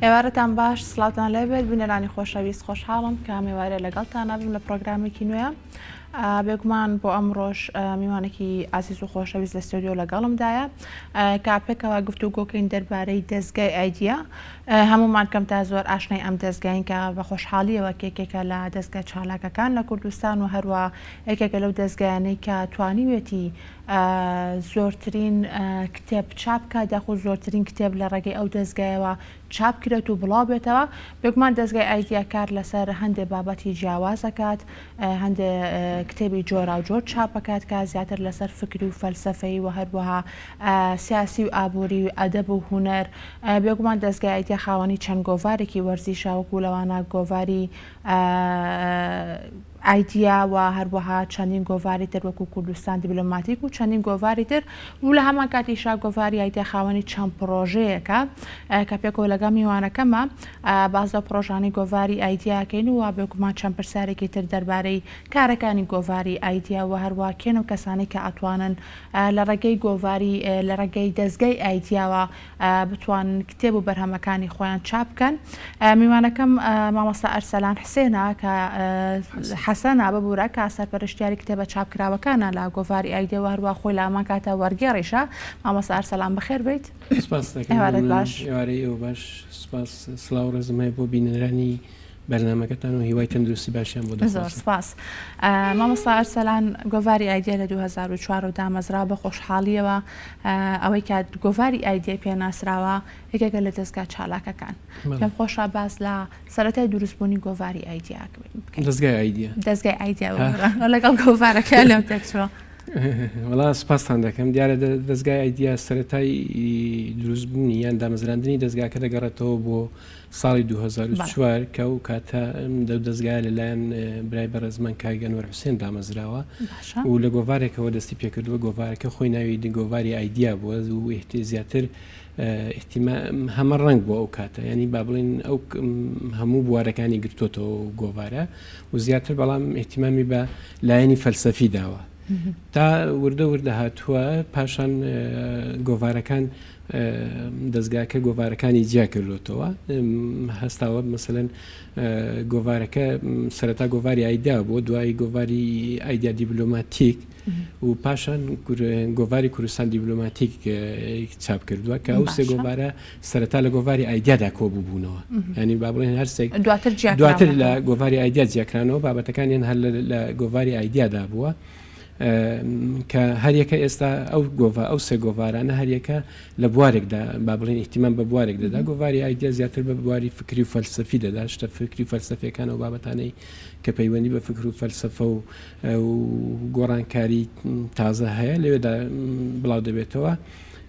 ئێوارەتان باش سڵاتان لێبێت بینەرانی خۆشەویست خۆشحاڵم کە ئێوارە لەگەڵتان نبم لە پرۆگرامێکی نوێ بێگومان بۆ ئەمڕۆژ میوانێکی ئازیز و خۆشەویست لە ستۆدیۆ لەگەڵمدایە کاپێکەوە گفتوگۆکەین دەربارەی دەستگای ئایدیا هەمومان کەم تا زۆر ئاشنای ئەم دەستگاین کە بە خۆشحاڵیەوە کێکێکە لە دەستگای چالاکەکان لە کوردستان و هەروە یەکێکە لەو دەستگایانەی کە توانیوێتی زۆرترین کتێب چاپکە داخۆ زۆرترین کتێب لە ڕێگەی ئەو دەستگایەوە چاپ کرێت و بڵاو بێتەوە بێگومان دەستگای ئایدیا کار لەسەر هەندێک بابەتی جیاوازەکات هەندێک کتێبی جۆرا و جۆر چاپەکات کە زیاتر لەسەر فکری و فەلسەفەی و هەروەها سیاسی و ئابووری و ئەدەب و هونەر بێگومان دەستگای ئایدیا خاوەنی چەند گۆڤارێکی وەرزیشە وەکو لەوانە گۆڤاری ئایدیا و هەروەها چەندین گۆڤاری تر وەکو کوردستان دیبلۆماتیک و چەندین گۆڤاری تر و لە هەمان کاتیشا گۆڤاری ئایدیا خاوەنی چەند پرۆژەیەکە کە پێکەوە لەگەڵ میوانەکەمە بازە پرۆژانی گۆڤاری ئایدیاکەین و بێگومان چەند پرسیارێکی تر دەربارەی کارەکانی گۆڤاری ئایدیا و هەروە کێن و کەسانی کە ئەتوانن لە ڕێگەی گۆڤاری لە ڕێگەی دەستگای ئایدیاوە بتوانن کتێب و بەرهەمەکانی خۆیان چاپ بکەن میوانەکەم مامۆستا ئەرسەلان حسێنە کە حەسەنە ببوورە کە سەرپەرشتیاری کتێبە چاپکراوەکانە لە گۆڤاری ئایدیا و هەروە خۆی لە ئەمان کاتە وەرگێڕیشە مامۆستا ئەرسەلان بەخێر بیت ئێوارەت باش ئێوارەی ئێوە باش سپاس سڵاو ڕێزمای بۆ بینەرانی بەرنامەکەتان و هیوای تەندروستی باشیان بۆ زۆر سپاس مامۆستا ئەرسەلان گۆڤاری ئایدیا لە 2004 دامەزرا بە خۆشحاڵیەوە ئەوەی کە گۆڤاری ئایدیا پێناسراوە یەکێکە لە دەستگا چالاکەکان پێم خۆشە باس لە سەرەتای دروستبوونی گۆڤاری ئایدیا دەستگای ئایدیا لەگەڵ گۆڤارەکە لەم تێکچوە وڵا سپاسان دەکەم دیارە دەستگای ئایدیا سەرەتای دروستبوونی یان دامەزراندنی دەستگاکە دەگەڕێتەوە بۆ ساڵی 2004 کە و کاتە دەستگای لەلایەن برای بەڕێزمان کاگەنوەر حوسێن دامەزراوە و لە گۆڤارێکەوە دەستی پێکردووە گۆڤارەکە خۆی ناوی گۆڤاری ئایدیا بووە و زیاتر هەمە ڕنگ بۆ ئەو کاتە ینی با بڵێن ئەو هەموو بوارەکانی گرتوۆتەوە گۆڤارە و زیاتر بەڵام احتیمامی بە لایەنی فەلسەفی داوە تا وردە هاتووە پاشان گۆڤارەکان دەستگاکە گۆڤارەکانی جیا کردوتەوە هەستاوە مەسەلەن گۆڤارەکە سەرەتا گۆڤاری ئایدیا بۆ دوای گۆڤاری ئایدیا دیبلۆماتیک و پاشان گۆڤاری کوردستان دیبلۆماتیک چاپ کردووە کە ئەو سێ گۆڤارە سەرەتا لە گۆڤاری ئایدیادا کۆبووبوونەوە ینی با بڵێن هەرسێک دواتر لە گۆڤاری ئایدیا جیاکرانەوە بابەتەکانیان هەر لە گۆڤاری ئایدیادا بووە کە هەریەکە ئێستا ئەو سێ گۆڤارانە هەریەکە لە بوارێکدا با بڵێن احتیمام بە بوارێک دەدا گۆڤاری ئایدیا زیاتر بە بواری فکری و فەلسەفی دەدا شتە فکری فەلسەفیەکان و بابەتانەی کە پەیوەندی بە فکر و فەلسەفە و گۆڕانکاری تازە هەیە لەوێدا بڵاو دەبێتەوە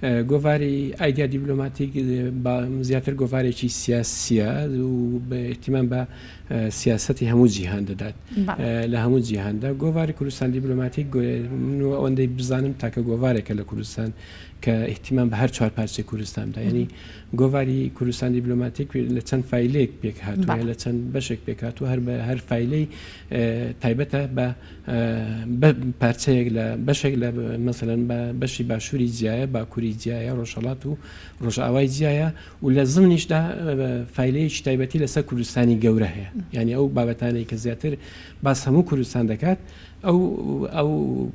گۆڤاری ئایدیا دیبلۆماتیک زیاتر گۆڤارێکی سیاسیە و احتیمام بە سیاسەتی هەموو جیهان دەدات لە هەموو جیهاندا گۆڤاری کوردستان دیبلۆماتیک ئەوەندەی بزانم تاکە گۆڤارێکە لە کوردستان کە احتیمام بە هەر چوار پارچەی کوردستاندا ینی گۆڤاری کوردستان دیبلۆماتیک لە چەند فایلێک پێک هاتووە لە چەند بەشێک پێک هاتووە هەر فایلەی تایبەتە بە پارچەیەک لە بەشێک لە مەسەلەن بە بەشی باشووری جیایە باکووری جیایە ڕۆژهەڵات و ڕۆژئاوای جیایە و لە زمنیشدا فایلەیەکی تایبەتی لەسەر کوردستانی گەورە هەیە ینی ئەو بابەتانەی کە زیاتر باس هەموو کوردستان دەکات ئەو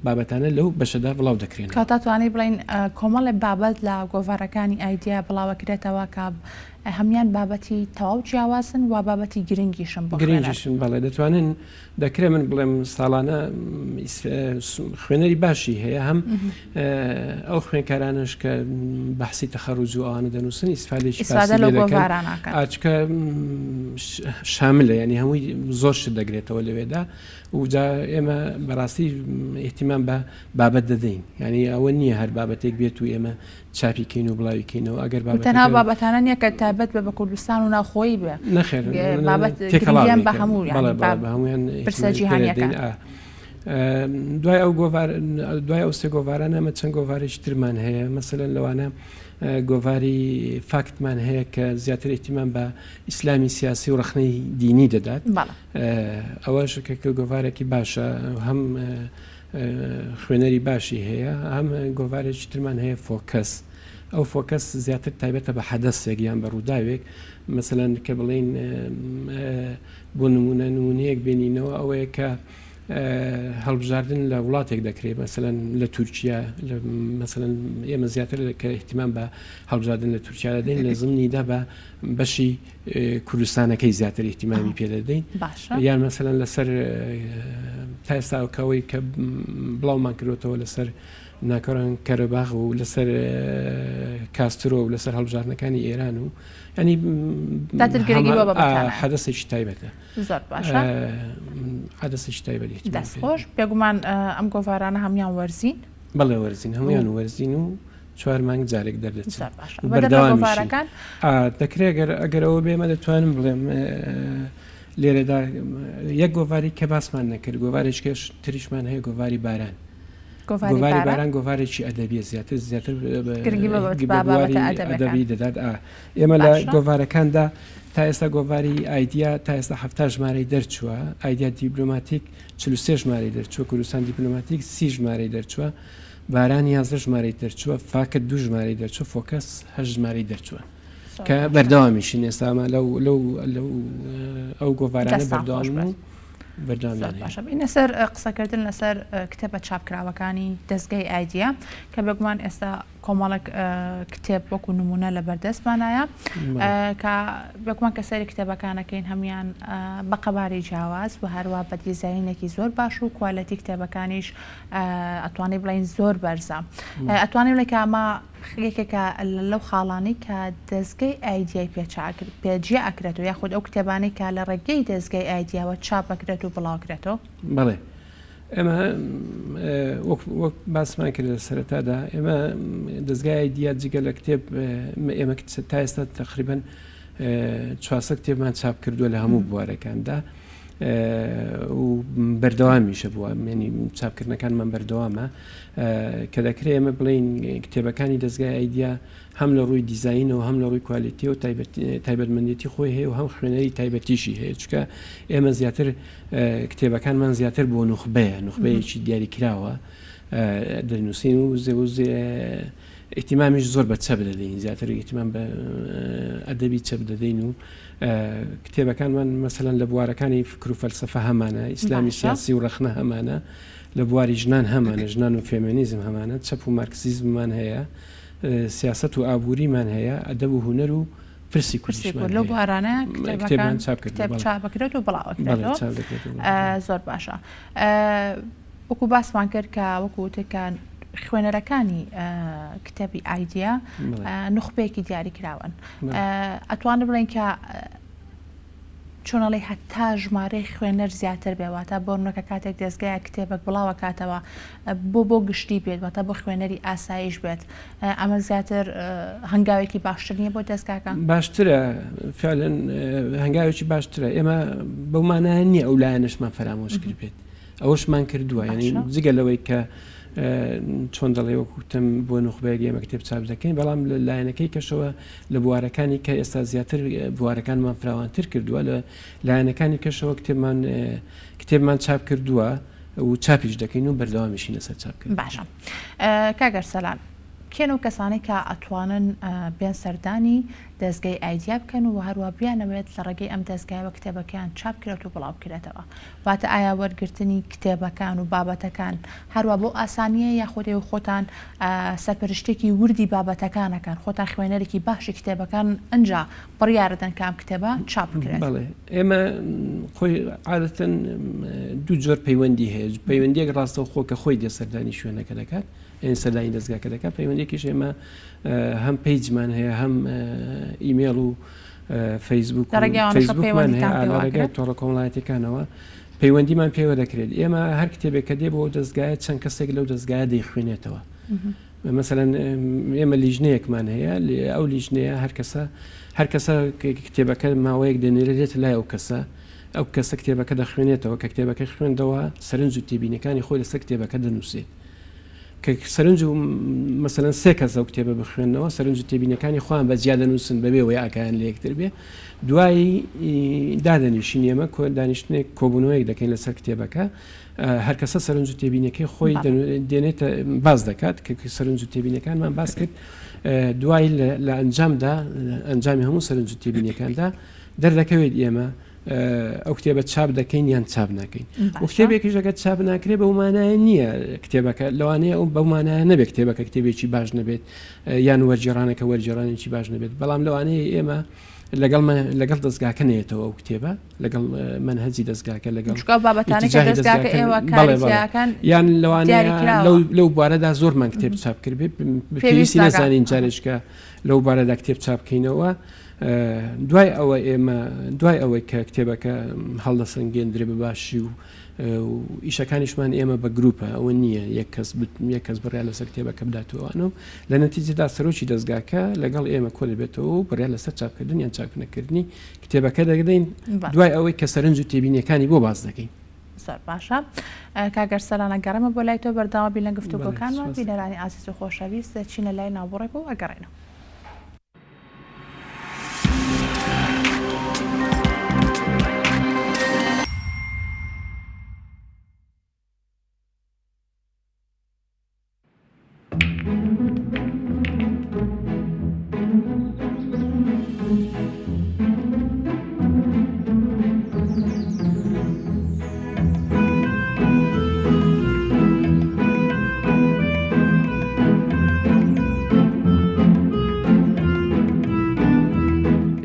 بابەتانە لەو بەشەدا بڵاو دەکرێن کاتە توانێت بڵین کۆمەڵێک بابەت لە گۆڤارەکانی ئایدیا بڵاوەکرێتەوە کە هەمان بابەتی تەواو جیاوازن و بابەتی گرنگیشن بەڵێ دەتوانن دەکرێت من بڵێم ساڵانە خوێنەری باشی هەیە هەم ئەو خوێنکارانش کە بەحسی تەخەڕوج و ئەوانە دەنووسن ئیسفادێکی ئاچکە شاملە ینی هەمووی زۆر شت دەگرێتەوە لەوێدا و جا ئێمە بەڕاستی احتیمام بە بابەت دەدەین ینی ئەوە نییە هەر بابەتێک بێت و ئێمە چاپیکەین و بڵاویکەینەوە ئەگەر تەنها بابەتانە نییە کە تایبەت بە کوردستان و ناخۆی بێ نەخێر بە هەمویان پرسە جیهانیەکان دوای ئەو سێ گۆڤارانە ئەمە چەند گۆڤارێکی ترمان هەیە مەسەلەن لەوانە گۆڤاری فاکتمان هەیە کە زیاتر احتیمام بە ئیسلامی سیاسی و ڕخنەی دینی دەدات ئەوەش کە گۆڤارێکی باشە هەم خوێنەری باشی هەیە هەم گۆڤارێکی ترمان هەیە فۆکەس ئەو فۆکەس زیاتر تایبەتە بە حەدەسێک یان بە ڕووداوێک مەسەلەن کە بڵین بۆ نمونەیەک بینینەوە ئەوەیە کە هەڵبژاردن لە وڵاتێک دەکرێت مەسەلەن لە تورکیا مەسەلەن ئێمە زیاتر کە احتیمام بە هەڵبژاردن لە تورکیا دەدەین لە زمنیدا بە بەشی کوردستانەکەی زیاتر احتیمامی پێ دەدەین یان مەسەلەن لەسەر تا ئێستاکەوەی کە بڵاومان کردوتەوە لەسەر ناکەڕان کەرەباغ و لەسەر کاسترۆ و لەسەر هەڵبژاردنەکانی ئێران و ینی حەدەسێکی تایبەتە زۆر باشە حەدەسێکی تایبەتی دەستخۆش بێگومان ئەم گۆڤارانە هەمیان وەرزین بەڵێ وەرزین هەمویان وەرزین و 4 مانگ جارێک دەردەچێت بەردەوامەکان دەکرێت ئەگەرەوە بێمە دەتوانم بڵێم لێرەدا یەک گۆڤاری کە باسمان نەکرد گۆڤارێکش تریشمان هەیە گۆڤاری باران گۆڤاری باران گۆڤارێکی ئەدەبیە زیاتر ئەدەبی دەدات ئێمە لە گۆڤارەکاندا تا ئێستا گۆڤاری ئایدیا تا ئێستا 7 ژمارەی دەرچووە ئایدیا دیپلۆماتیک 43 ژمارەی دەرچووە کوردستان دیپلۆماتیک 30 ژمارەی دەرچووە باران 11 ژمارەی دەرچووە فاکر 2 ژمارەی دەرچووە فۆکەس 8 ژمارەی دەرچووە کە بەردەوامیشین ئێستامە لەو ئەو گۆڤارانە بەردەوام باشە سەر قسەکردن لەسەر کتێبە چاپکراوەکانی دەستگای ئایدیا کە بێگومان ئێستا کۆمەڵک کتێب وەکو نمونە لە بەردەستمانایە کە بێگومان کە سەری کتێبەکانەکەین هەمیان بە قەباری جیاواز و هەروە بە دیزاینێکی زۆر باش و کوالەتی کتێبەکانیش ئەتوانێ بڵین زۆر بەرزە ئەتوانێ بڵێ کە ئەمە یەکێکە لەو خاڵانی کە دەستگای ئایدیای پێجێ ئەکرێتەوە یاخود ئەو کتێبانەی کە لە ڕێگەی دەستگای ئایدیاوە چاپەکرێت و بڵاوکرێتەوە بەڵێ ئێمە وەک باسمان کرد لە سەرەتادا ئێمە دەستگای ئایدیا جگە لە کتێب ئێمە تا ئێستا تقریباً 400 کتێبمان چاپ کردووە لە هەموو بوارەکاندا و بەردەوامیشە بووە ینی چاپکردنەکانمان بەردەوامە کە دەکرێت ئێمە بڵین کتێبەکانی دەستگای ئایدیا هەم لە ڕووی دیزاینەوە هەم لە ڕووی کوالیتی و تایبەتمەندێتی خۆی هەیە و هەم خوێنەری تایبەتیشی هەیە چکە ئێمە زیاتر کتێبەکانمان زیاتر بۆ نوخبەیەکی دیاری کراوە دەنووسین و احتیمامیش زۆر بە چەپ دەدەین زیاتر احتیمام بە ئەدەبی چەپ دەدەین و کتێبەکانمان مەسەلەن لە بوارەکانی فکر و فەلسەفە هەمانە ئیسلامی سیاسی و ڕەخنە هەمانە لە بواری ژنان هەمانە ژنان و فێمینیزم هەمانە چەپ و مارکسیزممان هەیە سیاست و ئابووریمان هەیە ئەدەب و هونەر و پرسی کوردیشمان لەو بوارانە کتێبەکان چاپەکرێت و بڵاوەکرێتەوە زۆر باشە وەکو باسمان کرد کە وەکو وتەکان خوێنەرەکانی کتێبی ئایدیا نوخبەیەکی دیاری کراون ئەتوانە بڵێن کە چۆنەڵی هەتا ژمارەی خوێنەر زیاتر بێواتە بۆنەکە کاتێک دەستگایە کتێبێک بڵاوە کاتەوە بۆ گشتی بێت واتە بۆ خوێنەری ئاسایش بێت ئەمە زیاتر هەنگاوێکی باشتر نییە بۆ دەستگاکان باشترە فعلەن هەنگاوێکی باشترە ئێمە بەومانە نییە ئەو لایەنشمان فەرامۆش کرد بێت ئەوەشمان کردووە ینی جگە لەوەی کە چۆن دەڵێ وەکوتم بۆ نوخبەیەک ئێمە کتێب چاپ دەکەین بەڵام لە لایەنەکەی کەشەوە لە بوارەکانی کە ئێستا زیاتر بوارەکانمان فراوانتر کردووە لە لایەنەکانی کەشەوە کتێبمان چاپ کردووە و چاپیش دەکەین و بەردەوامیشی لەسەر چاپکردن باشە کاگەر سەلام کێن و کەسانی کە ئەتوانن بێن سەردانی دەستگای ئایدیا بکەن و هەروە بیانەوێت لە ڕێگەی ئەم دەستگایەوە کتێبەکان چاپکرێت و بڵاو بکرێتەوە واتە ئایا وەرگرتنی کتێبەکان و بابەتەکان هەروە بۆ ئاسانیە یاخودێ و خۆتان سەرپەرشتێکی وردی بابەتەکانەکان خۆتان خوێنەرێکی باشی کتێبەکان ئەنجا بڕیاردەن کام کتێبە چاپ بکرێت بەڵێ ئێمە خۆی عادەتەن دوو جۆر پەیوەندی هەیە پەیوەندیەک ڕاستەوخۆ کە خۆی دێسەردانی شوێنەکە دەکات سەردانی دەستگاکە دەکات پەیوەندێکیش ئێمە هەم پیجمان هەیە هەم ئیمێل و فەیسبوکمان هەیە ڕێگای تۆڕە کۆمەڵایەتەکانەوە پەیوەندیمان پێوە دەکرێت ئێمە هەر کتێبێک کە دێ بۆ دەستگایە چەند کەسێک لەو دەستگایە دەیخوێنێتەوە مەسەلەن ئێمە لیژنەیەکمان هەیە ئەو لیژنەیە هەر کەسە کتێبەکە ماوەیەک دەنێرێت لای ئەو کەسە کتێبەکە دەخوێنێتەوە کە کتێبەکە خوێندەوە سەرنج و تێبینەکانی خۆی لەسەر کتێبەکە دەنووسێت کە سەرنج و مەسەلەن 3 کەس ئەو کتێبە بخوێنەوە سەرنج و تێبینەکانی خۆیان بە جیا دەنووسن بەبێ وەی ئاکایان لە یەکتر بێ دوایی دادەنیشین ئێمە دانیشتنێک کۆبوونەوەیەک دەکەین لەسەر کتێبەکە هەر کەسە سەرنج و تێبینەکەی خۆی دێنێتە باز دەکات کە سەرنج و تێبینەکانمان باس کرد دوای لە ئەنجامدا ئەنجامی هەموو سەرنج و تێبینیەکاندا دەردەکەوێت ئێمە ئەو کتێبە چاپ دەکەین یان چاپ ناکەین و کتێبێکیش ئەگەر چاپ ناکرێت بە ومانایە نییە کتێبەکە لەوانەیە ئەو بەومانایە نەبێت کتێبەکە کتێبێکی باش نەبێت یان وەرجێڕانەکە وەرجێڕانێکی باش نەبێت بەڵام لەوانەیە ئێمە لەگەڵ دەستگاکە نێتەوە ئەو کتێبە لەگەڵ منهەجی دەستگاکە لەگەڵ یان لەوانەیە لەو بارەدا زۆرمان کتێب چاپ کرد بێت پێویستی نەزانین جارێککە لەو بارەدا کتێب چاپ بکەینەوە دوای ئەوەی کە کتێبەکە هەڵدەسەنگێندرێ بە باشی و ئیشەکانیشمان ئێمە بە گروپە ئەوە نییە یەک کەس بڕیا لەسەر کتێبەکە بداتەوەوانە و لە نەتیجەدا سەرۆکی دەستگاکە لەگەڵ ئێمە کۆ دەبێتەوە و بڕیا لەسەر چاپکردن یان چاپنەکردنی کتێبەکە دەگەین دوای ئەوەی کە سەرنج و تێبینیەکانی بۆ باز دەکەین. زۆر باشە کاگەر سەرانە گەڕێمە بۆ لای تۆ بەرداوە بین لە گفتوگۆکانمان بینەرانی ئازیز و خۆشەویست چینە لای ناوبڕێک بۆ ئەگەڕێنەوە.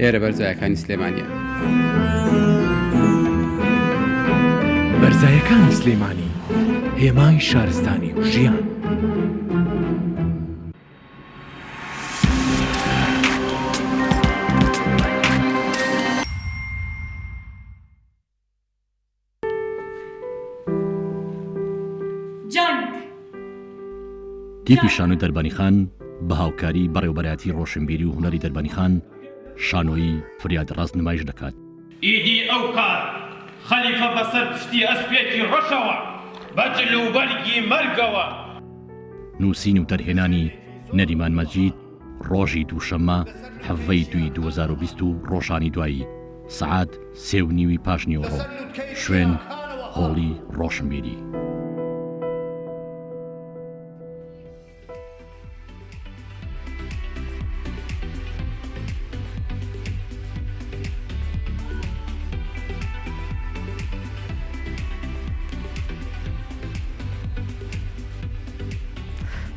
ئێرە بەرزایەکانی سلێمانیە. بەرزایەکانی سلێمانی هێمای شارستانی و ژیان. تیپی شانۆی دەربانی خان بە هاوکاری بەڕێوەبەرایەتی ڕۆشنبیری و هونەری دەربانی خان شانۆی فریاد ڕاست نمایش دەکات. ئیدی ئەو کار خەلیفە بەسەر پشتی ئەسپێکی ڕەشەوە بەجل و بەرگی مەرگەوە. نووسین و دەرهێنانی نەریمان مەجید ڕۆژی دووشەممە هەڤەی 2020 و ڕۆژانی دوایی سەعات 3:30 پاش نیوەڕۆ شوێن هۆڵی ڕۆشنبیری.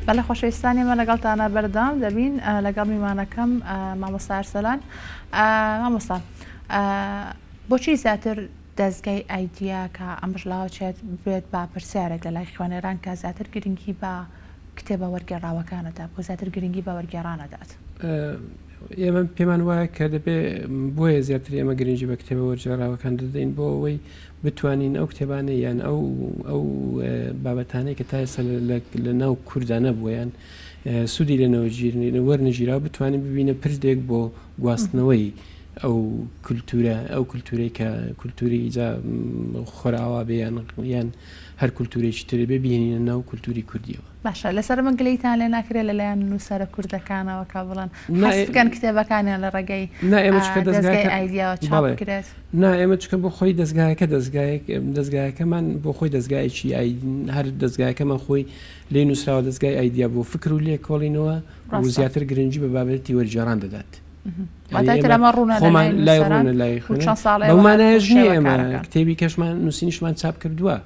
بەڵێ خۆشەویستانی مە لەگەڵتانە بەردەوام دەبین لەگەڵ میوانەکەم مامۆستا ئەرسەلان. مامۆستا بۆچی زیاتر دەستگای ئایدیا کە ئەم بژلاوچێت بێت با پرسیارێک لە لای خوێنەران کە زیاتر گرنگی بە کتێبە وەرگێڕاوەکانەدا بۆ زیاتر گرنگی بە وەرگێڕانەدات؟ ئێمە پێمان وایە کە دەبێ بۆیە زیاتر ئێمە گرنگی بە کتێبە وەرگێڕاوەکان دەدەین بۆ ئەوەی بتوانین ئەو کتێبانە یان ئەو بابەتانەی کە تا ئێستا لە ناو کووردا نەبوویان سوودی لەنەوە وەرنەژیرا بتوانین ببینە پردێک بۆ گواستنەوەی ئەو کولتورە ئەو کولتورەی کە کولتوری جا خۆراوا بێ یان هەر کولتورێکی ترێ بێ بهێنینە ناو کولتوری کوردیەوە. باشە لەسەر من گلەیتان لێ ناکرێت لەلایەن نووسەرە کوردەکانەوە کا بڵێن حەسبکەن کتێبەکانیان لە ڕێگەی دەستگای ئایدیاوە چاپ بکرێت؟ نا ئێمە چکە بۆ خۆی دەستگایەکەمان بۆ خۆی دەستگایەکی هەر دەستگایەکەمان خۆی لێ نووسراوە دەستگای ئایدیا بۆ فکر و لێ کۆڵینەوە و زیاتر گرنگی بە بابەتی وەرگێڕان دەدات. بەمانایش نیە ئێمە کتێبی کەشمان نووسینیشمان چاپ کردووە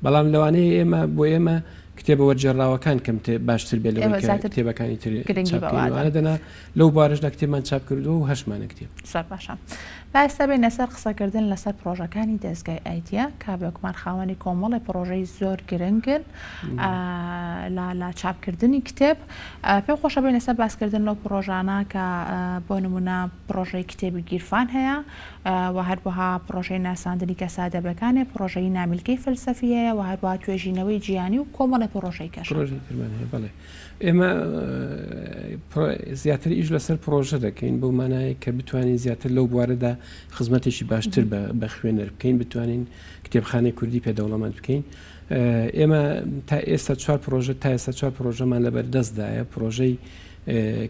بەڵام لەوانەیە ئێمە بۆ ئێمە کتێبە وەرگێڕاوەکان کەم باشتر بێت لەوەی کتێبەکانی ترانە دەنا لەو بارشدا کتێبمان چاپ کردووە و هەشمانە کتێب. زۆر باشە. باستا بێنە سەر قسەکردن لەسەر پرۆژەکانی دەستگای ئایدیا کابێکمان خاوەنی کۆمەڵی پرۆژەی زۆر گرنگن لە چاپکردنی کتێب. پێم خۆشە بێنە سەر باسکردن لەو پرۆژانە کە بۆ نمونە پرۆژەی کتێبی گیرفان هەیە و هەروەها پرۆژەی ناساندنی کەسادەبەکانێ پرۆژەی نامیلکەی فەلسەفیەیە و هەروەها توێژینەوەی جیهانی و کۆمەڵی پرۆژەی کەش. بەڵێ ئێمە زیاتر ئیش لەسەر پرۆژە دەکەین بۆ مانایە کە بتوانین زیاتر لەو بوارەدا خزمەتێکی باشتر بە خوێنەر بکەین بتوانین کتێبخانەی کوردی پێدەوڵەمەند بکەین. ئێمە تا ئێستا 4 پرۆژەمان لەبەردەستدایە پرۆژەی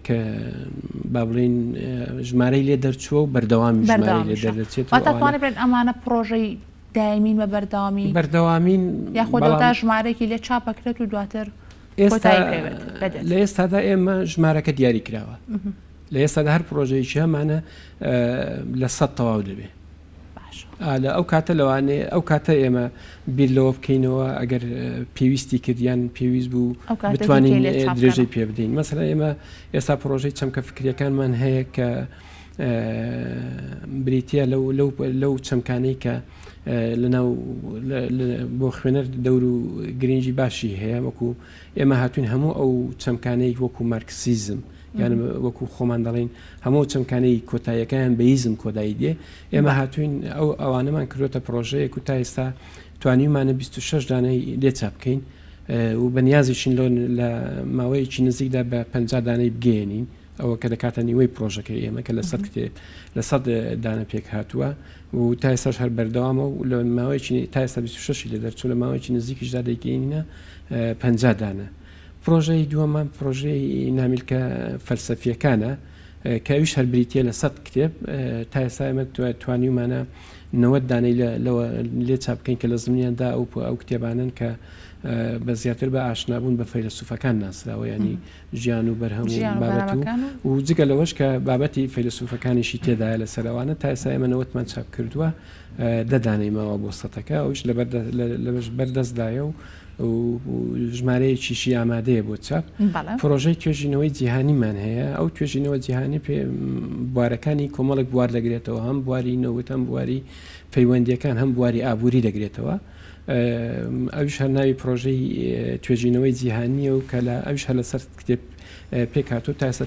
کە با بڵین ژمارەی لێ دەرچووە و بەردەوامی ژمارەی لێ دەردەچێت. واتەتوانێت بڵێن ئەمانە پرۆژەی دایمین بە بەردەوامی بەردەوامین یاخۆ دەتا ژمارەیەکی لێ چاپەکرێت و دواتر لە ئێستادا ئێمە ژمارەکە دیاری کراوە لە ئێستادا هەر پرۆژەیەکی هەمانە لە 100 تەواو دەبێ لە ئەو کاتە لەوانێ ئەو کاتە ئێمە بیر لەوە بکەینەوە ئەگەر پێویستی کردیان پێویست بوو بتوانین درێژەی پێ بدەین مەسەلا ئێمە ئێستا پرۆژەی چەمکە فکریەکانمان هەیە کە بریتە لەو چەمکانەی کە لەناو بۆ خوێنەر دەور و گرنگی باشی هەیە وەکو ئێمە هاتوین هەموو ئەو چەمکانەی وەکو مارکسیزم یان وەکو خۆمان دەڵێن هەموو چەمکانەی کۆتاییەکان بەیزم کۆدایی دێ ئێمە هاتوین ئەوانەمان کردوتە پرۆژەیەک و تا ئێستا توانیمانە 26 دانەی لێ چاپ بکەین و بەنیازیشین لە ماوەیەکی نزیکدا بە 50 دانەی بگەێنین ئەوە کە دەکاتە نیوەی پرۆژەکەی ئێمە کە لە 100 دانە پێک هاتووە و تا ئێستاش هەر بەردەوامە و لە ماوەیەکی تا ئێستا 26 لە دەرچوو لە ماوەیەکی نزیکیشدا دەیگەینە 50 دانە پرۆژەی دووەمان پرۆژەی نامیلکە فەلسەفیەکانە کە ئەویش هەر بریتە لە 100 کتێب تا ئێستا ئێمە توانیمانە 90 دانەی لێ چاپ بکەین کە لە زمینیاندا ئەو کتێبانن کە بە زیاتر بە ئاشنابوون بە فەیلسوفەکان ناسراوە ینی ژیان و بەرهەم و بابەت و جگە لەوەش کە بابەتی فەیلسوفەکانیشی تێدایە لە سەراوانە تا ئێستا ئێمە 90مان چاپ کردووە 10 دانەی ماوە بۆ 100ەکە ئەوش لەبەر بەردەستدایە و ژمارەیەکیشی ئامادەیە بۆ چاپ پرۆژەی توێژینەوەی جیهانیمان هەیە ئەو توێژینەوە جیهانی بوارەکانی کۆمەڵک بوار دەگرێتەوە هەم بواری نەوت هەم بواری پەیوەندیەکان هەم بواری ئابووری دەگرێتەوە ئەوش هەر ناوی پرۆژەی توێژینەوەی جیهانیە و کە لە ئەوش هەر لەسەر کتێب پێکاتۆ تا ئێستا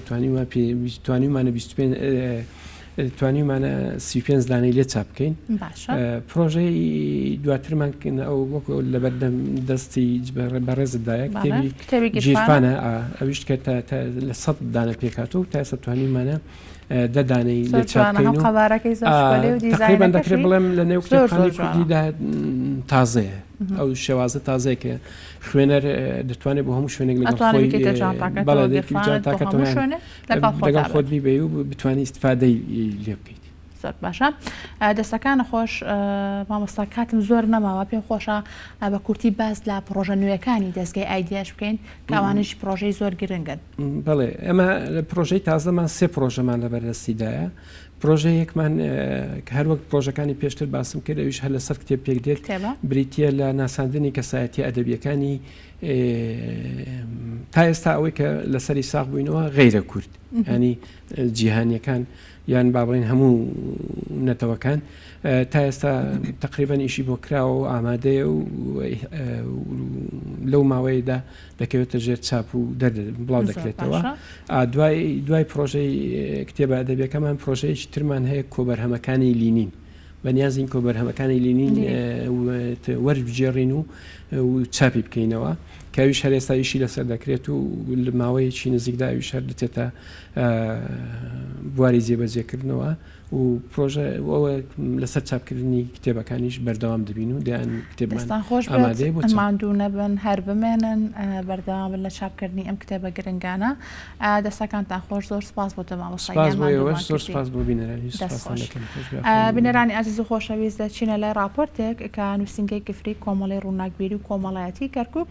توانیمانە 35 دانەی لێ چاپ بکەین پرۆژەی دواترمان ئەو وەکو لە بەردەم دەستی بەڕێزدایە کتێبی گیرفانە ئەویش کە لە 100 دانە پێکاتۆ و تا ئێستا توانیمانە 10 دانەی لێ چاپ بکەین و تقریباً دەکرێت بڵێم لە نێو کتێبخانەی کوردیدا تازەیە ئەو شێوازە تازەیە کە خوێنەر دەتوانێت بۆ هەموو شوێنێک لەگەڵ خۆت بیبێ و بتوانانی ئیستفادەی لێ بکەیت زۆر باشە دەستەکانە خۆش مامۆستا کاتم زۆر نەماوە پێم خۆشە بە کورتی باز لە پرۆژە نوێیەکانی دەستگای ئایدیاش بکەین کاوانش پرۆژەی زۆر گرنگن بڵێ ئەمە لە پرۆژەی تازەمان 3 پرۆژەمان لە بەردەستیدایە پرۆژەیەکمان کە هەر وەک پرۆژەکانی پێشتر باسم کرد ئەویش هەر لەسەر کتێب پێک دێت بریتە لە ناساندنی کەسایەتی ئەدەبیەکانی تا ئێستا ئەوەی کە لەسەری ساغ بووینەوە غەیرە کورد ینی جیهانیەکان یان با بڵێن هەموو نەتەوەکان تا ئێستا تقریبان ئیشی بۆ کراوە و ئامادەیە و لەو ماوەیەدا دەکەوێتە ژێر چاپ و بڵاو دەکرێتەوە دوای پرۆژەی کتێبە ئەدەبیەکەمان پرۆژەیەکی ترمان هەیە کۆبەرهەمەکانی لینین بەنیازین کۆبەرهەمەکانی لینین وەربگێڕین و چاپی بکەینەوە کەویش هەر ئێستا ئیشی لەسەر دەکرێت و لە ماوەیەکی نزیکدا ئەویش هەر دەچێتە بواری جێبەجێکردنەوە و پرۆژە ئەوە لەسەر چاپکردنی کتێبەکانیش بەردەوام دەبین و دەیان کتێبمان ئامادەیە بۆ ماندوو نەبن هەر بمێنن بەردەوام لە چاپکردنی ئەم کتێبە گرنگانە دەستەکانتان خۆش زۆر سپاس بۆ زۆر سپاس بۆ بینەرانی بینەرانی ئازیز و خۆشەویست دەچینە لای راپۆرتێک کە نووسینگەی گفری کۆمەڵی ڕووناکبیری و کۆمەڵایەتی کەرکووک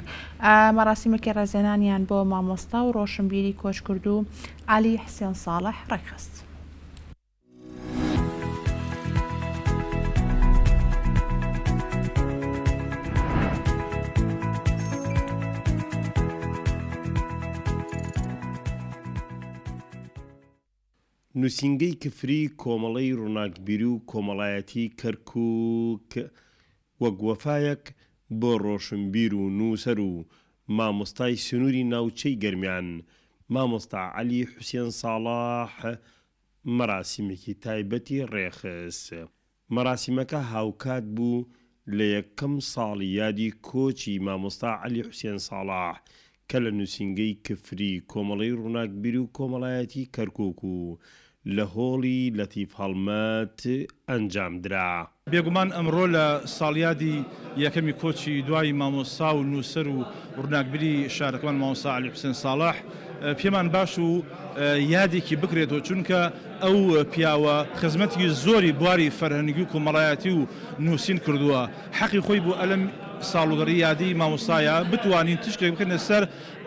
مەراسیمێکی ڕێزێنانیان بۆ مامۆستا و ڕۆشنبیری کۆچکرد و علی حسێن ساڵح ڕێکخست. نووسینگەی کفری کۆمەڵەی ڕووناکبیری و کۆمەڵایەتی کەرکووک وەک وەفایەک بۆ ڕۆشنبیر و نووسەر و مامۆستای سنووری ناوچەی گەرمیان مامۆستا عەلی حوسێن ساڵح مەراسیمێکی تایبەتی ڕێخست. مەراسیمەکە هاوکات بوو لە یەکەم ساڵی یادی کۆچی مامۆستا عەلی حوسێن ساڵح کە لە نووسینگەی کفری کۆمەڵەی ڕووناکبیری و کۆمەڵایەتی کەرکووک و لە هۆڵی لەتیف هەڵمەت ئەنجام درا. بێگومان ئەمڕۆ لە ساڵیادی یەکەمی کۆچی دوای مامۆستا و نووسەر و ڕووناکبیری شارەکەمان مامۆستا عەلی حوسێن ساڵح پێمان باش و یادێکی بکرێتەوە چونکە ئەو پیاوە خزمەتی زۆری بواری فەرهەنگی و کۆمەڵایەتی و نووسین کردووە حەقی خۆی بۆ ئەلەم ساڵوگەڕی یادی مامۆستایە بتوانین تشتێک بکەنە سەر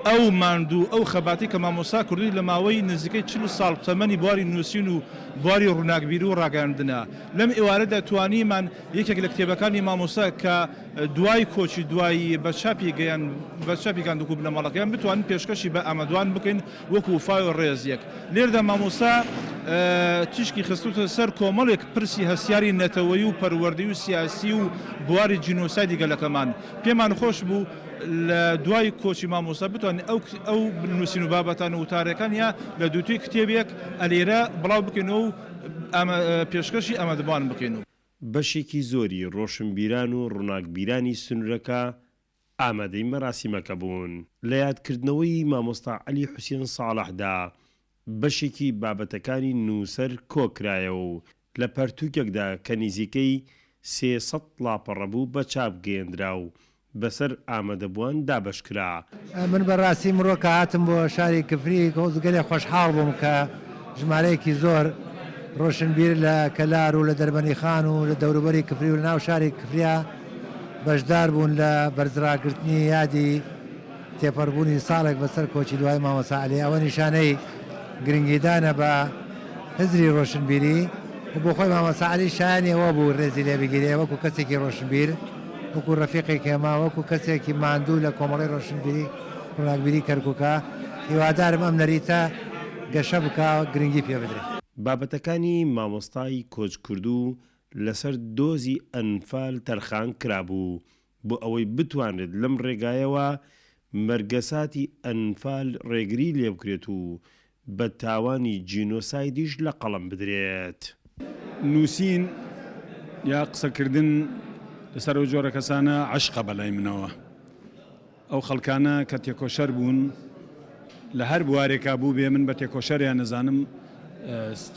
ئەو ماندوو ئەو خەباتی کە مامۆستا کوردی لە ماوەی نزیکەی 40 ساڵ تەمەنی بواری نووسین و بواری ڕووناکبیری و ڕاگەاندنە لەم ئێوارەدا توانیمان یەکێک لە کتێبەکانی مامۆستا کە دوای کۆچی دوایی بە چاپی گاندوکو بنەماڵەکەیان بتوانین پێشکەشی بە ئامادوان بکەین وەکو وفای و ڕێزیەک لێردا مامۆستا تیشکی خستوتە سەر کۆمەڵێک پرسی هەستیاری نەتەوەی و پەروەردەی و سیاسی و بواری جینۆسایدی گەلەکەمان پێمان خۆش بوو لە دوای کۆچی مامۆستا بتوانین ئەو نووسین و بابەتان و وتارەکان یا لە دووتوی کتێبێک ئەلێرە بڵاو بکەینەوە و پێشکەشی ئامادەبوان بکەینەوە. بەشێکی زۆری ڕۆشنبیران و ڕووناکبیرانی سنوورەکە ئامادەی مەراسیمەکە بوون. لە یادکردنەوەی مامۆستا عەلی حوسێن ساڵحدا بەشێکی بابەتەکانی نووسەر کۆکرایە و لە پەرتووکێکدا کە نزیکەی 300 لاپەڕەبوو بە چاپ گەیەندرا و بەسەر ئامادەبووان دابشکرا. من بەڕاستی مرۆ کە هاتم بۆ شاری کفری کۆزگەلێ خۆشحاڵ بووم کە ژمارەیەکی زۆر ڕۆشنبیر لە کەلار و لە دەربەنی خان و لە دەوروبەری کفری و ناو شاری کفریا بەشدار بوون لە بەرزراگرتنی یادی تێپەڕبوونی ساڵێک بەسەر کۆچی دوای مامۆستا عەلی. ئەوە نیشانەی گرنگیدانە بە هزری ڕۆشنبیری و بۆ خۆی مامۆستا عەلی شایانی ئەوە بوو ڕێزی لێ بگیرێ وەکو کەسێکی ڕۆشنبیر وەکو ڕەفیقێکی هەما وەکو کەسێکی ماندوو لە کۆمەڵی ڕۆشنبیری ڕووناکبیری کەرکووکە هیوادارم ئەم نەریتە گەشە بکە گرنگی پێ بدرێت. بابەتەکانی مامۆستای کۆچکردو لەسەر دۆزی ئەنفال تەرخان کرابوو بۆ ئەوەی بتوانێت لەم ڕێگایەوە مەرگەساتی ئەنفال ڕێگری لێ بکرێت و بە تاوانی جینۆسایدیش لە قەڵم بدرێت. نووسین یا قسەکردن لەسەر ئەو جۆرە کەسانە عەشقە بەلای منەوە. ئەو خەڵکانە کە تێکۆشەر بوون لە هەر بوارێکا بوو بێ من بە تێکۆشەریان نەزانم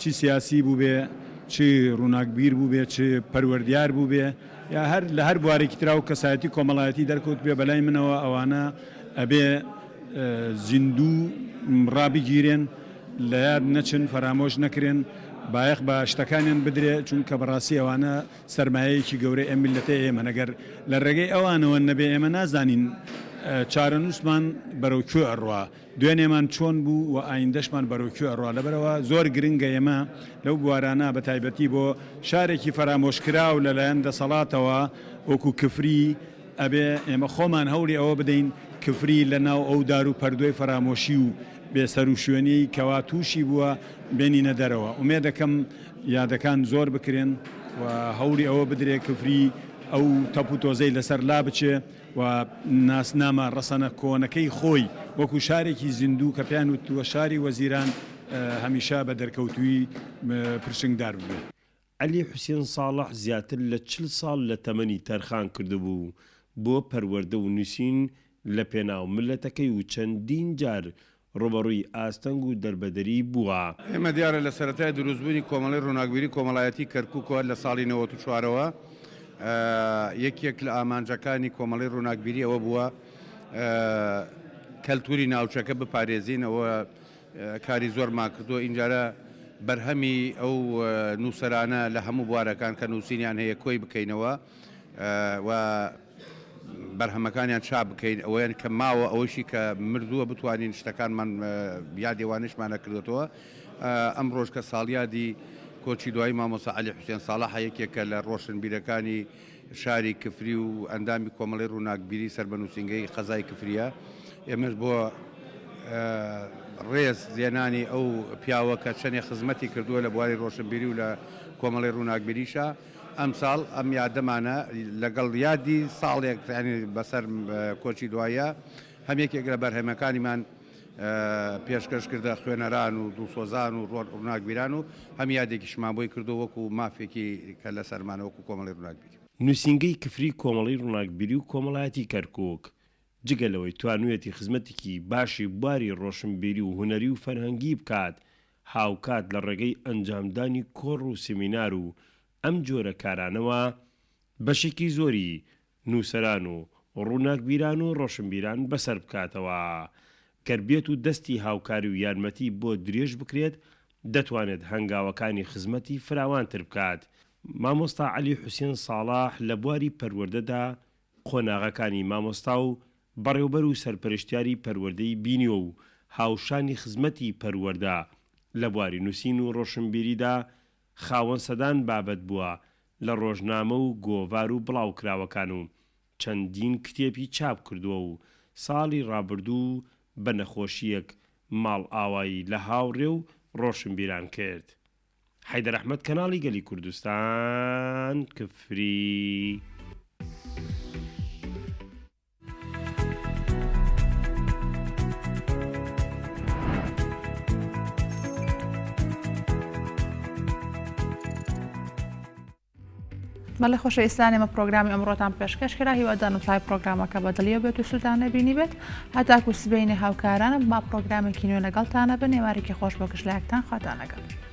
چی سیاسی بوو بێ چی ڕووناکبیر بوو بێ چی پەروەردیار بوو بێ یا هەر لە هەر بوارێکی ترا و کەسایەتی کۆمەڵایەتی دەرکەوت بێ بەلای منەوە ئەوانە ئەبێ زیندوو ڕابگیرێن لە یاد نەچن فەرامۆش نەکرێن بایەخ بە شتەکانیان بدرێ چونکە بەڕاستی ئەوانە سەرمایەیەکی گەورەی ئەم میلەتە ئێمە نەگەر لە ڕێگەی ئەوانەوە نەبێ ئێمە نازانین چارەنووسمان بەرەوکوێ ئەڕوا دوێنێمان چۆن بوو و ئایندەشمان بەرەوکوێ ئەڕوا لەبەرەوە زۆر گرنگە ئێمە لەو بوارانە بە تایبەتی بۆ شارێکی فەرامۆشکرا و لەلایەن دەسەڵاتەوە وەکو کفری ئەبێ ئێمە خۆمان هەوڵی ئەوە بدەین کفری لە ناو ئەو دار و پەردۆی فەرامۆشی و بێسەر و شوێنی کەوا تووشی بووە بێنینە دەرەوە ئومێ دەکەم یادەکان زۆر بکرێن و هەوڵی ئەوە بدرێ کفری ئەو تەپ و تۆزەی لەسەر لا بچێ و ناسنامە ڕەسەنە کۆنەکەی خۆی وەکو شارێکی زیندوو کە پێیان وتووە شاری وەزیران هەمیشە بە دەرکەوتووی پرشنگدار ببێ. عەلی حوسێن ساڵح زیاتر لە 40 ساڵ لە تەمەنی تەرخان کردبوو بۆ پەروەردە و نووسین لە پێناو ملەتەکەی و چەندین جار ڕۆبەڕووی ئاستەنگ و دەربەدەری بووە. ئێمە دیارە لە سەرەتای دروستبوونی کۆمەڵی ڕووناکبیری کۆمەڵایەتی کەرکووکەوە لە ساڵی 94ەوە یەکێک لە ئامانجەکانی کۆمەڵی ڕووناکبیری ئەوە بووە کەلتوری ناوچەکە بپارێزینەوە کاری زۆرمان کردووە اینجارە بەرهەمی ئەو نووسەرانە لە هەموو بوارەکان کە نووسینیان هەیە کۆی بکەینەوە و بەرهەمەکانیان چاپ بکەین ئەوەیان کە ماوە ئەوەشی کە مردووە بتوانین شتەکانمان یادێوانشمانە کردوەوە. ئەم ڕۆژ کە ساڵیادی کۆچی دوای مامۆستا عەلی حوسێن ساڵح یەکێکە لە ڕۆشنبیرەکانی شاری کفری و ئەندامی کۆمەڵی ڕووناکبیری سەر بە نووسینگەی خەزای کفریە. ئێمەش بۆ ڕێز دێنانی ئەو پیاوە کە چەندێ خزمەتی کردووە لە بواری ڕۆشنبیری و لە کۆمەڵی ڕووناکبیریشە ئەم ساڵ ئەم یادەمانە لەگەڵ یادی ساڵێک بەسەر کۆچی دوایە هەم یەکێک لە بەرهەمەکانیمان پێشکەش کردە خوێنەران و دڵسۆزان و ڕووناکبیران و هەم یادێکیشمان بۆی کردو وەکو مافێکی کە لە سەرمانە وەکو کۆمەڵی ڕووناکبیری. نووسینگەی کفری کۆمەڵی ڕووناکبیری و کۆمەڵایەتی کەرکووک جگەلەوەی توانوێتی خزمەتێکی باشی بواری ڕۆشنبیری و هونەری و فەرهەنگی بکات هاوکات لە ڕێگەی ئەنجامدانی کۆڕ و سیمینار و ئەم جۆرە کارانەوە بەشێکی زۆری نووسەران و ڕووناکبیران و ڕۆشنبیران بەسەر بکاتەوە کەربێت و دەستی هاوکاری و یارمەتی بۆ درێژ بکرێت دەتوانێت هەنگاوەکانی خزمەتی فراوانتر بکات. مامۆستا عەلی حوسێن ساڵح لە بواری پەروەردەدا قۆناغەکانی مامۆستا و بەڕێوبەر و سەرپەرشتیاری پەروەردەی بینیۆ و هاوشانی خزمەتی پەروەردە لە بواری نووسین و ڕۆشنبیریدا خاوەن سەدان بابەت بووە لە ڕۆژنامە و گۆڤار و بڵاوکراوەکان و چەندین کتێبی چاپ کردووە و ساڵی ڕابردوو بە نەخۆشیەک ماڵ ئاوایی لە هاوڕێ و ڕۆشنبیران کرد. حەیدەر ئەحمەد کەناڵی گەلی کوردستان کفری. بەڵێ خۆشەویستانی ئێمە پرۆگرامی ئەمڕۆتان پێشکەشکرا هیوادارم پای پرۆگرامەکە بەدڵیە بێت و سوودانە بینی بێت هەتاکو سبەینی هاوکارانم با پرۆگرامێکی نوێ لەگەڵتانە بن ئێوارێکی خۆش بۆ گشت لایەکتان خواتان لەگەڵ.